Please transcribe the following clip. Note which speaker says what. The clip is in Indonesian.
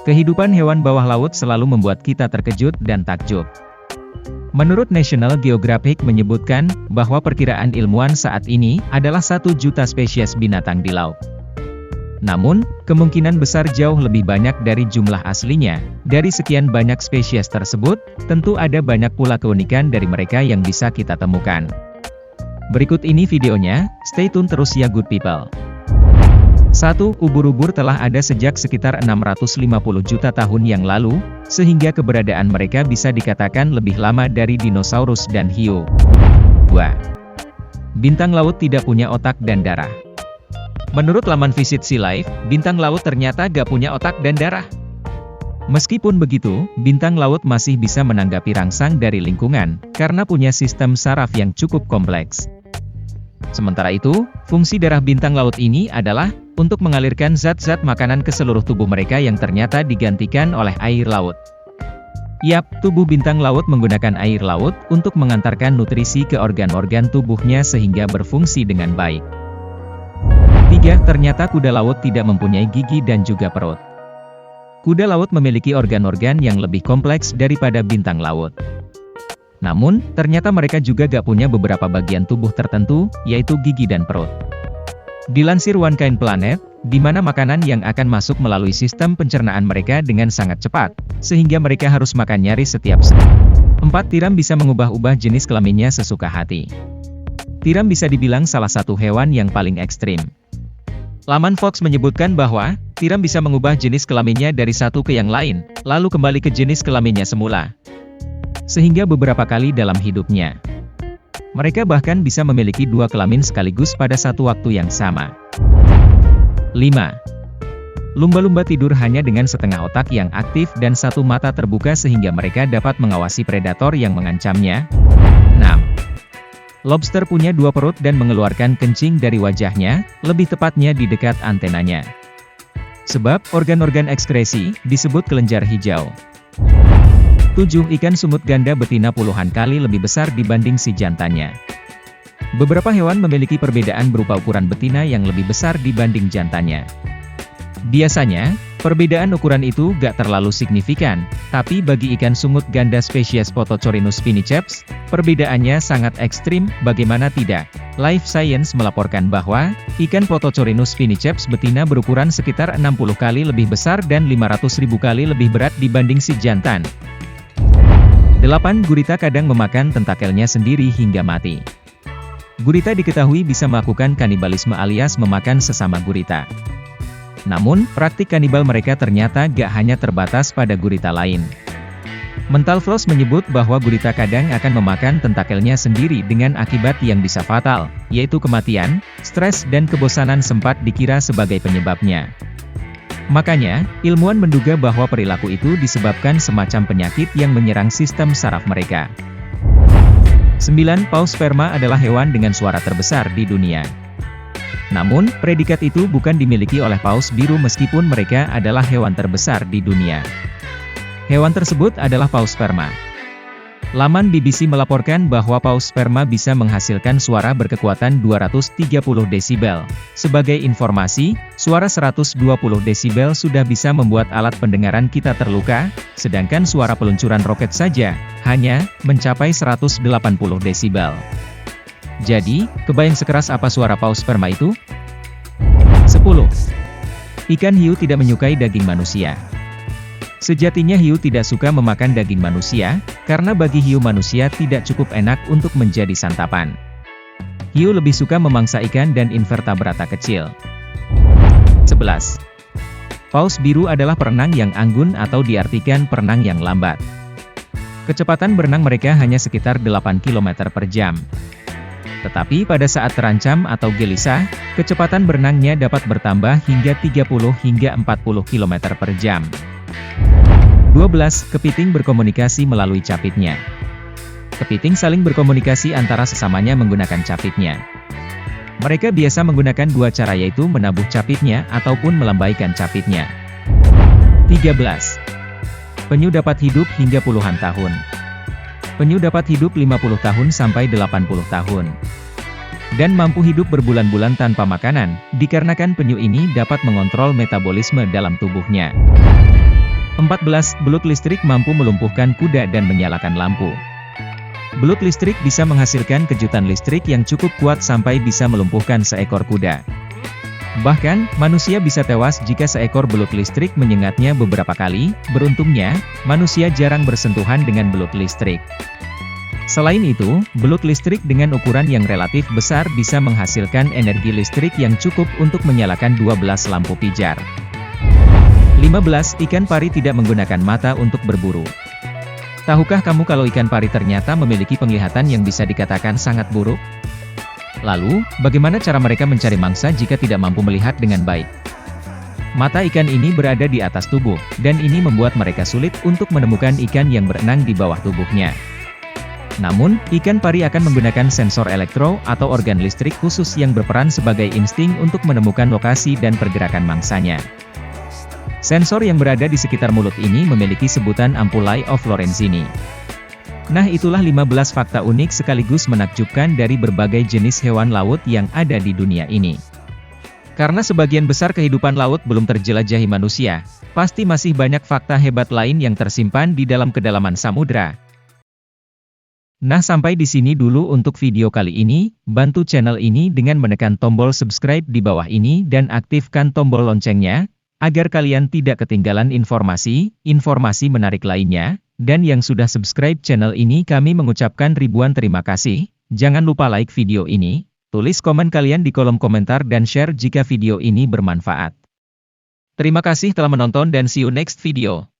Speaker 1: Kehidupan hewan bawah laut selalu membuat kita terkejut dan takjub. Menurut National Geographic menyebutkan, bahwa perkiraan ilmuwan saat ini, adalah 1 juta spesies binatang di laut. Namun, kemungkinan besar jauh lebih banyak dari jumlah aslinya. Dari sekian banyak spesies tersebut, tentu ada banyak pula keunikan dari mereka yang bisa kita temukan. Berikut ini videonya, stay tune terus ya good people. 1. Ubur-ubur telah ada sejak sekitar 650 juta tahun yang lalu, sehingga keberadaan mereka bisa dikatakan lebih lama dari dinosaurus dan hiu. 2. Bintang laut tidak punya otak dan darah. Menurut laman Visit Sea Life, bintang laut ternyata gak punya otak dan darah. Meskipun begitu, bintang laut masih bisa menanggapi rangsang dari lingkungan, karena punya sistem saraf yang cukup kompleks. Sementara itu, fungsi darah bintang laut ini adalah untuk mengalirkan zat-zat makanan ke seluruh tubuh mereka yang ternyata digantikan oleh air laut. Yap, tubuh bintang laut menggunakan air laut untuk mengantarkan nutrisi ke organ-organ tubuhnya sehingga berfungsi dengan baik. 3. Ternyata kuda laut tidak mempunyai gigi dan juga perut. Kuda laut memiliki organ-organ yang lebih kompleks daripada bintang laut. Namun, ternyata mereka juga gak punya beberapa bagian tubuh tertentu, yaitu gigi dan perut. Dilansir One Kind Planet, di mana makanan yang akan masuk melalui sistem pencernaan mereka dengan sangat cepat, sehingga mereka harus makan nyaris setiap saat. 4. Tiram bisa mengubah-ubah jenis kelaminnya sesuka hati. Tiram bisa dibilang salah satu hewan yang paling ekstrim. Laman Fox menyebutkan bahwa, tiram bisa mengubah jenis kelaminnya dari satu ke yang lain, lalu kembali ke jenis kelaminnya semula. Sehingga beberapa kali dalam hidupnya, mereka bahkan bisa memiliki 2 kelamin sekaligus pada satu waktu yang sama. 5. Lumba-lumba tidur hanya dengan setengah otak yang aktif dan satu mata terbuka sehingga mereka dapat mengawasi predator yang mengancamnya. 6. Lobster punya 2 perut dan mengeluarkan kencing dari wajahnya, lebih tepatnya di dekat antenanya. Sebab, organ-organ ekskresi, disebut kelenjar hijau. 7. Ikan sumut ganda betina puluhan kali lebih besar dibanding si jantannya. Beberapa hewan memiliki perbedaan berupa ukuran betina yang lebih besar dibanding jantannya. Biasanya, perbedaan ukuran itu gak terlalu signifikan, tapi bagi ikan sumut ganda spesies Photochorinus spiniceps, perbedaannya sangat ekstrim, bagaimana tidak. Life Science melaporkan bahwa, ikan Photochorinus spiniceps betina berukuran sekitar 60 kali lebih besar dan 500.000 kali lebih berat dibanding si jantan. 8. Gurita kadang memakan tentakelnya sendiri hingga mati. Gurita diketahui bisa melakukan kanibalisme alias memakan sesama gurita. Namun, praktik kanibal mereka ternyata gak hanya terbatas pada gurita lain. Mental Floss menyebut bahwa gurita kadang akan memakan tentakelnya sendiri dengan akibat yang bisa fatal, yaitu kematian, stres dan kebosanan sempat dikira sebagai penyebabnya. Makanya, ilmuwan menduga bahwa perilaku itu disebabkan semacam penyakit yang menyerang sistem saraf mereka. 9. Paus sperma adalah hewan dengan suara terbesar di dunia. Namun, predikat itu bukan dimiliki oleh paus biru meskipun mereka adalah hewan terbesar di dunia. Hewan tersebut adalah paus sperma. Laman BBC melaporkan bahwa paus sperma bisa menghasilkan suara berkekuatan 230 desibel. Sebagai informasi, suara 120 desibel sudah bisa membuat alat pendengaran kita terluka, sedangkan suara peluncuran roket saja hanya mencapai 180 desibel. Jadi, kebayang sekeras apa suara paus sperma itu? 10. Ikan hiu tidak menyukai daging manusia. Sejatinya hiu tidak suka memakan daging manusia, karena bagi hiu manusia tidak cukup enak untuk menjadi santapan. Hiu lebih suka memangsa ikan dan invertebrata kecil. 11. Paus biru adalah perenang yang anggun atau diartikan perenang yang lambat. Kecepatan berenang mereka hanya sekitar 8 km per jam. Tetapi pada saat terancam atau gelisah, kecepatan berenangnya dapat bertambah hingga 30 hingga 40 km per jam. 12. Kepiting berkomunikasi melalui capitnya. Kepiting saling berkomunikasi antara sesamanya menggunakan capitnya. Mereka biasa menggunakan 2 cara yaitu menabuh capitnya ataupun melambaikan capitnya. 13. Penyu dapat hidup hingga puluhan tahun. Penyu dapat hidup 50 tahun sampai 80 tahun. Dan mampu hidup berbulan-bulan tanpa makanan, dikarenakan penyu ini dapat mengontrol metabolisme dalam tubuhnya. 14. Belut listrik mampu melumpuhkan kuda dan menyalakan lampu. Belut listrik bisa menghasilkan kejutan listrik yang cukup kuat sampai bisa melumpuhkan seekor kuda. Bahkan, manusia bisa tewas jika seekor belut listrik menyengatnya beberapa kali. Beruntungnya, manusia jarang bersentuhan dengan belut listrik. Selain itu, belut listrik dengan ukuran yang relatif besar bisa menghasilkan energi listrik yang cukup untuk menyalakan 12 lampu pijar. 15. Ikan pari tidak menggunakan mata untuk berburu. Tahukah kamu kalau ikan pari ternyata memiliki penglihatan yang bisa dikatakan sangat buruk? Lalu, bagaimana cara mereka mencari mangsa jika tidak mampu melihat dengan baik? Mata ikan ini berada di atas tubuh, dan ini membuat mereka sulit untuk menemukan ikan yang berenang di bawah tubuhnya. Namun, ikan pari akan menggunakan sensor elektro atau organ listrik khusus yang berperan sebagai insting untuk menemukan lokasi dan pergerakan mangsanya. Sensor yang berada di sekitar mulut ini memiliki sebutan ampullae of Lorenzini. Nah, itulah 15 fakta unik sekaligus menakjubkan dari berbagai jenis hewan laut yang ada di dunia ini. Karena sebagian besar kehidupan laut belum terjelajahi manusia, pasti masih banyak fakta hebat lain yang tersimpan di dalam kedalaman samudra. Nah, sampai di sini dulu untuk video kali ini. Bantu channel ini dengan menekan tombol subscribe di bawah ini dan aktifkan tombol loncengnya, agar kalian tidak ketinggalan informasi menarik lainnya. Dan yang sudah subscribe channel ini kami mengucapkan ribuan terima kasih. Jangan lupa like video ini, tulis komen kalian di kolom komentar dan share jika video ini bermanfaat. Terima kasih telah menonton dan see you next video.